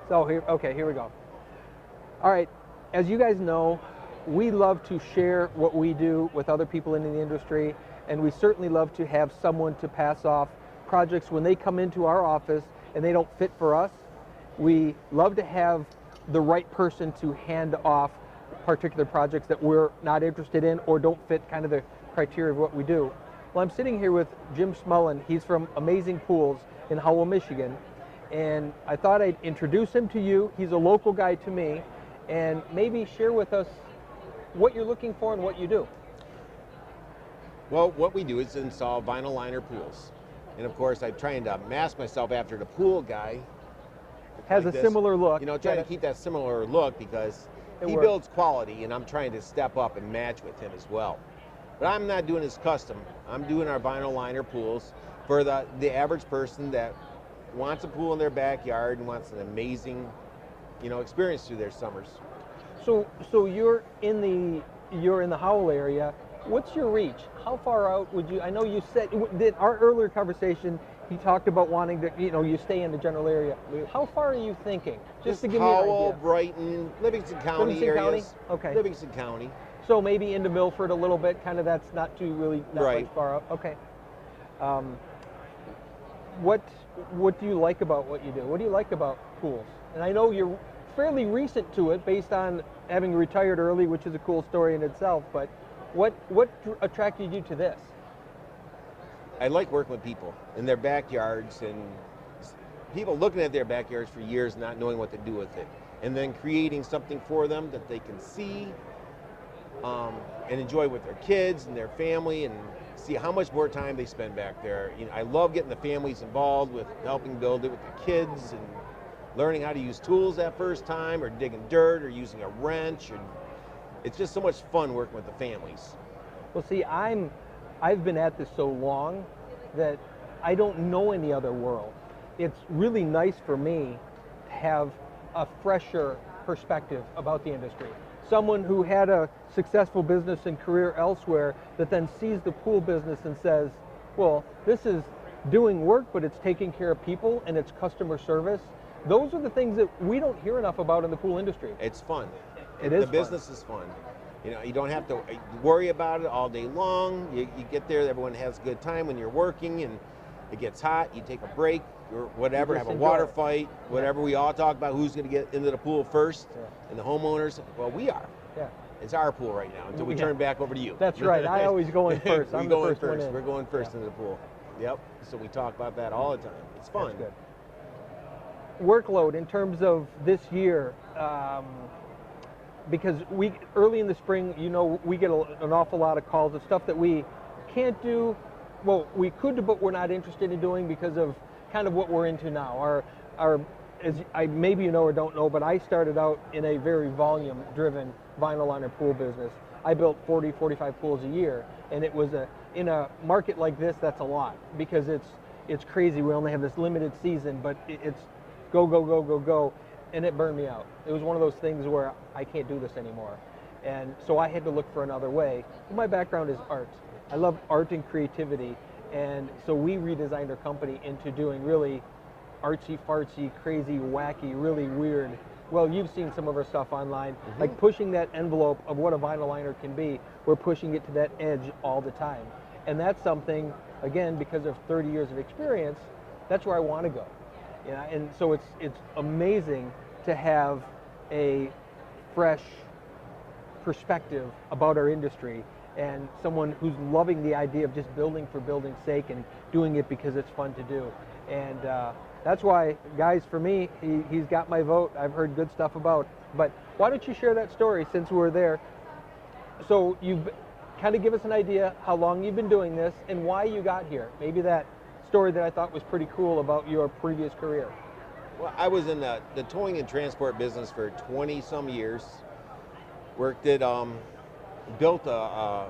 So here we go. All right, as you guys know, we love to share what we do with other people in the industry, and we certainly love to have someone to pass off projects when they come into our office and they don't fit for us. We love to have the right person to hand off particular projects that we're not interested in or don't fit kind of the criteria of what we do. Well, I'm sitting here with Jim Smullen. He's from Amazing Poolz in Howell, Michigan, and I thought I'd introduce him to you. He's a local guy to me, and maybe share with us what you're looking for and what you do. Well, what we do is install vinyl liner pools. And of course, I'm trying to mask myself after the pool guy. Has like a this. similar look. You know, trying to keep that similar look because he works. builds quality and I'm trying to step up and match with him as well. But I'm not doing his custom. I'm doing our vinyl liner pools for the average person that wants a pool in their backyard and wants an amazing, experience through their summers. So you're in the Howell area. What's your reach? How far out would you? I know you said that our earlier conversation. He talked about wanting to, you stay in the general area. How far are you thinking? Just to give me an Howell, idea. Brighton, Livingston County Livingston areas. County? Okay. Livingston County. So maybe into Milford a little bit. Kind of that's not too really that Right. much far out. Okay. What do you like about what you do? What do you like about pools? And I know you're fairly recent to it, based on having retired early, which is a cool story in itself. But what attracted you to this? I like working with people in their backyards and people looking at their backyards for years not knowing what to do with it, and then creating something for them that they can see and enjoy with their kids and their family and see how much more time they spend back there. I love getting the families involved with helping build it with the kids and learning how to use tools that first time or digging dirt or using a wrench. It's just so much fun working with the families. Well, see, I've been at this so long that I don't know any other world. It's really nice for me to have a fresher perspective about the industry. Someone who had a successful business and career elsewhere that then sees the pool business and says, well, this is doing work, but it's taking care of people and it's customer service. Those are the things that we don't hear enough about in the pool industry. It's fun. It is The business is fun. You don't have to worry about it all day long. You get there, everyone has a good time when you're working, and it gets hot, you take a break, or whatever, have a water fight, whatever. We all talk about who's going to get into the pool first, and the homeowners, well, we are. Yeah. It's our pool right now until we turn back over to you. That's right. I always go in first. I'm the first one in. We're going first into the pool. Yep. So we talk about that all the time. It's fun. That's good. Workload in terms of this year, because early in the spring, we get an awful lot of calls of stuff that we can't do. Well, we could do, but we're not interested in doing because of kind of what we're into now. Maybe you know or don't know, but I started out in a very volume-driven vinyl liner pool business. I built 40, 45 pools a year, and it was in a market like this, that's a lot because it's crazy. We only have this limited season, but it's go, go, go, go, go. And it burned me out. It was one of those things where I can't do this anymore. And so I had to look for another way. My background is art. I love art and creativity. And so we redesigned our company into doing really artsy, fartsy, crazy, wacky, really weird. Well, you've seen some of our stuff online, like pushing that envelope of what a vinyl liner can be. We're pushing it to that edge all the time. And that's something, again, because of 30 years of experience, that's where I want to go. And so it's amazing to have a fresh perspective about our industry and someone who's loving the idea of just building for building's sake and doing it because it's fun to do. And that's why, guys, for me, he's got my vote. I've heard good stuff about. But why don't you share that story since we're there? So you've kind of give us an idea how long you've been doing this and why you got here. Maybe that story that I thought was pretty cool about your previous career. Well, I was in the towing and transport business for 20 some years. Worked at, I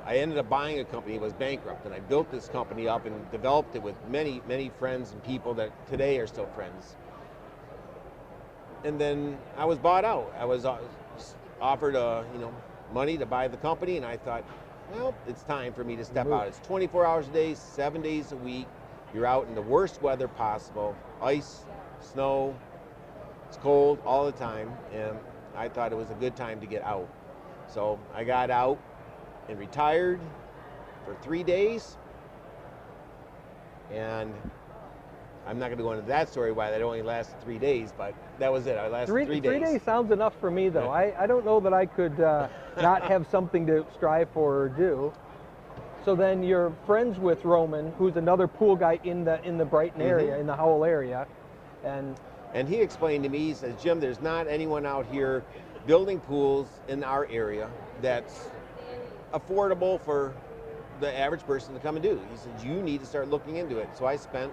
ended up buying a company. It was bankrupt, and I built this company up and developed it with many, many friends and people that today are still friends. And then I was bought out. I was offered money to buy the company, and I thought, well, it's time for me to step out. It's 24 hours a day, 7 days a week. You're out in the worst weather possible, ice, snow, It's cold all the time, and I thought it was a good time to get out. So I got out and retired for 3 days, and I'm not going to go into that story why that only lasted 3 days, but that was it. I lasted 3 days. 3 days sounds enough for me, though. I don't know that I could not have something to strive for or do. So then you're friends with Roman, who's another pool guy in the Brighton area, in the Howell area, and he explained to me, he says, Jim, there's not anyone out here building pools in our area that's affordable for the average person to come and do. He says, you need to start looking into it. So I spent,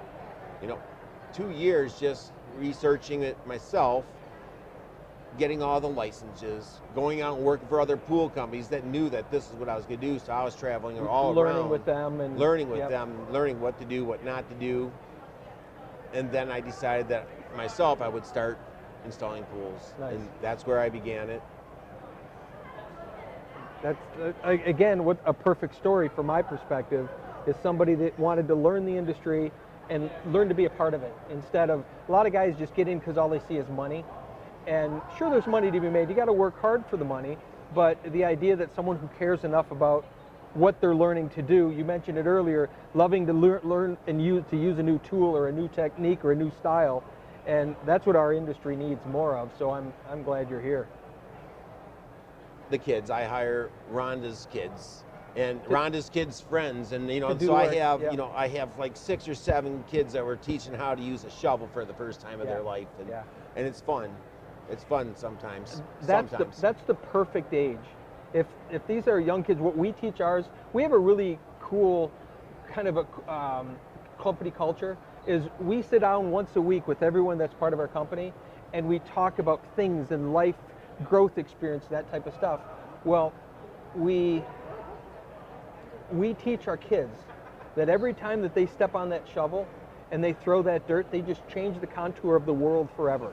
2 years just researching it myself, getting all the licenses, going out and working for other pool companies that knew that this is what I was going to do. So I was traveling all around. Learning with them. And learning with them, learning what to do, what not to do. And then I decided that myself I would start installing pools. Nice. And that's where I began it. That's, again, what a perfect story from my perspective is somebody that wanted to learn the industry and learn to be a part of it instead of, a lot of guys just get in because all they see is money. And sure, there's money to be made. You got to work hard for the money, but the idea that someone who cares enough about what they're learning to do, you mentioned it earlier, loving to learn and use a new tool or a new technique or a new style, and that's what our industry needs more of. So I'm glad you're here. The kids, I hire Rhonda's kids and Rhonda's kids' friends, and so I have I have like 6 or 7 kids that were teaching how to use a shovel for the first time of their life, and it's fun. It's fun sometimes. That's the perfect age. If these are young kids, what we teach ours, we have a really cool kind of a company culture. Is we sit down once a week with everyone that's part of our company, and we talk about things and life, growth experience, that type of stuff. Well, we teach our kids that every time that they step on that shovel and they throw that dirt, they just change the contour of the world forever.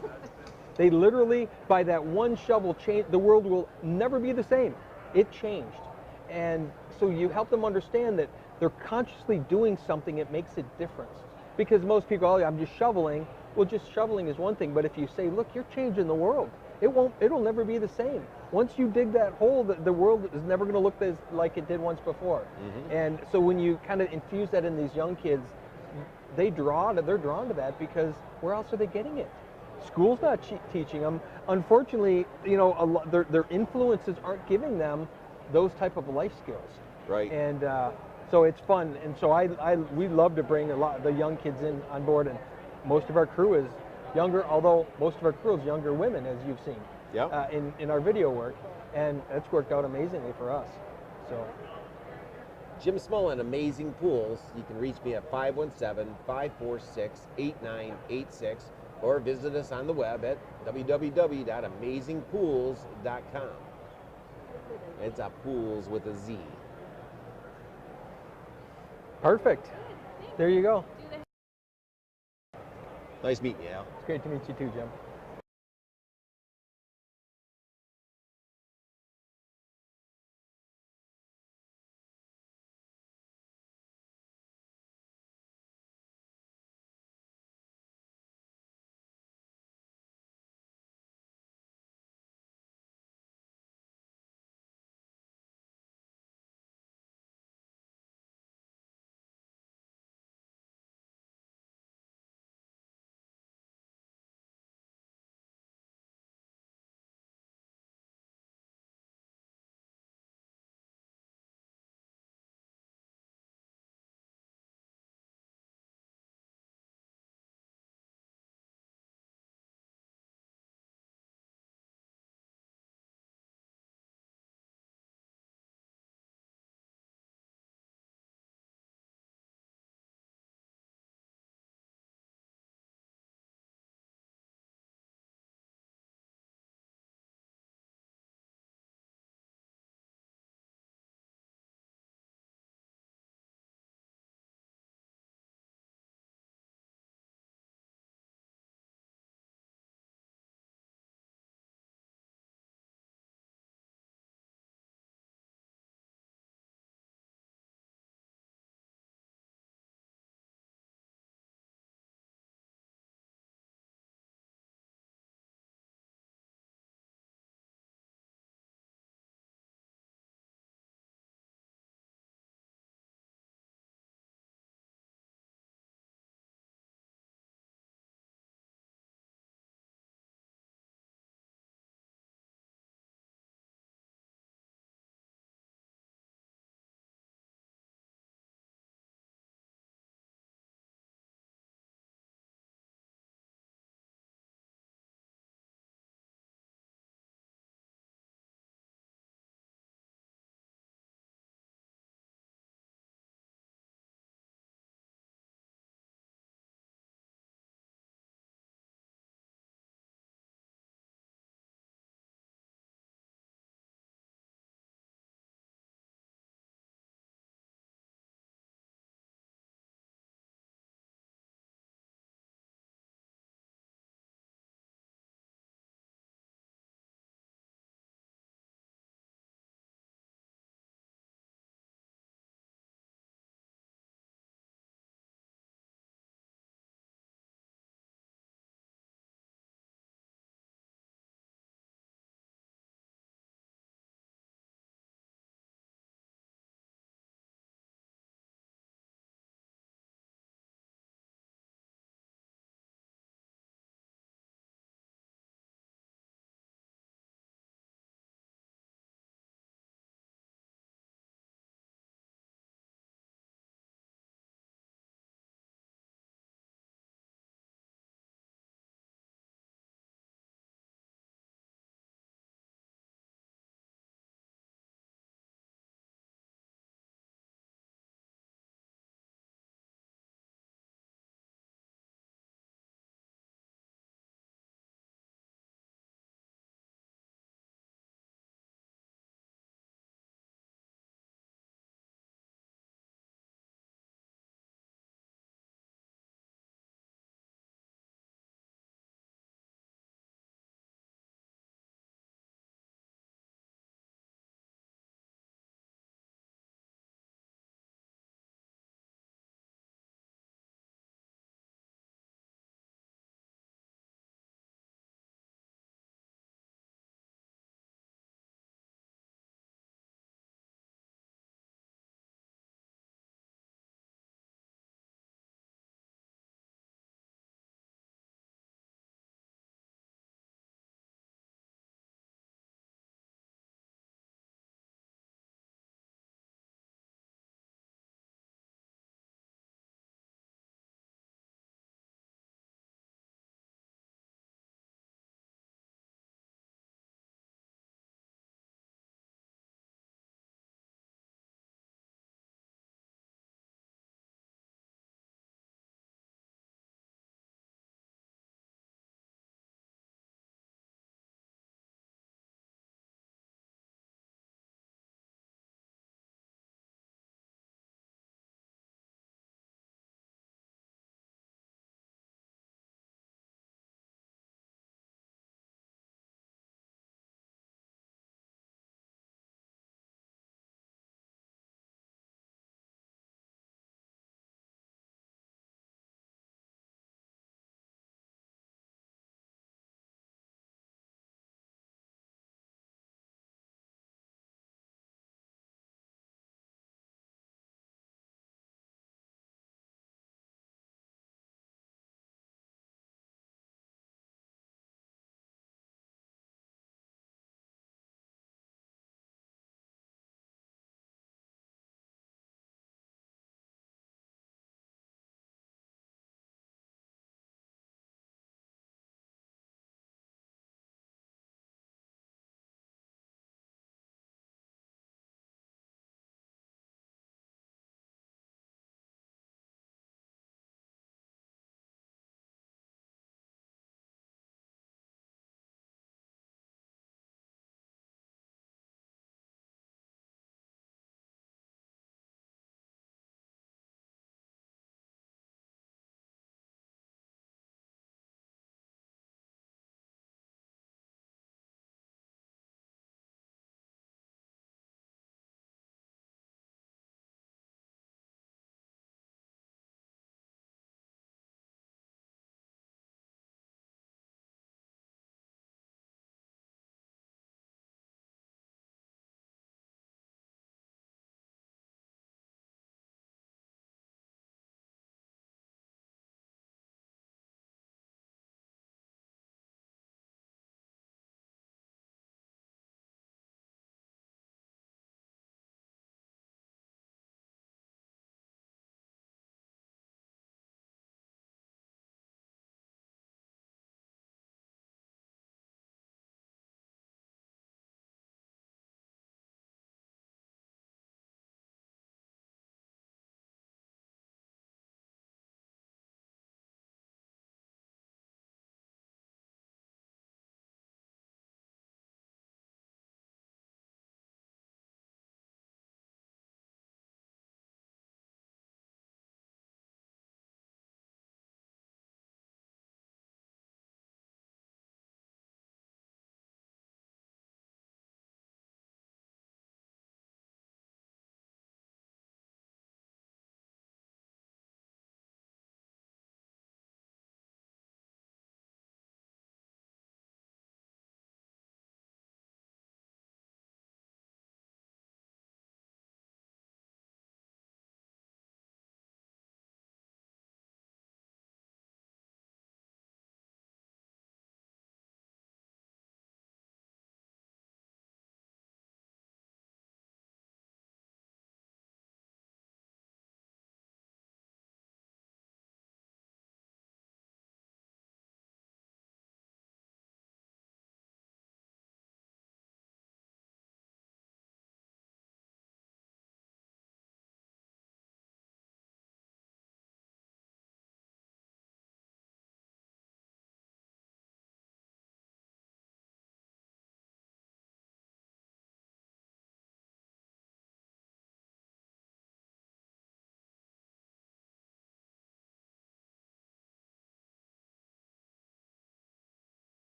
They literally, by that one shovel, the world will never be the same. It changed. And so you help them understand that they're consciously doing something that makes a difference. Because most people, oh, I'm just shoveling. Well, just shoveling is one thing, but if you say, look, you're changing the world, it'll never be the same. Once you dig that hole, the world is never going to look like it did once before. And so when you kind of infuse that in these young kids, they're drawn to that, because where else are they getting it? School's not teaching them. Unfortunately, their influences aren't giving them those type of life skills. Right. And so it's fun. And so we love to bring a lot of the young kids on board, and most of our crew is younger, although most of our crew is younger women, as you've seen in our video work, and that's worked out amazingly for us. So, Jim Smullen, Amazing Pools. You can reach me at 517-546-8986, or visit us on the web at www.amazingpools.com. It's a pools with a Z. Perfect. There you go. Nice meeting you, Al. It's great to meet you too, Jim.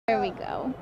There we go.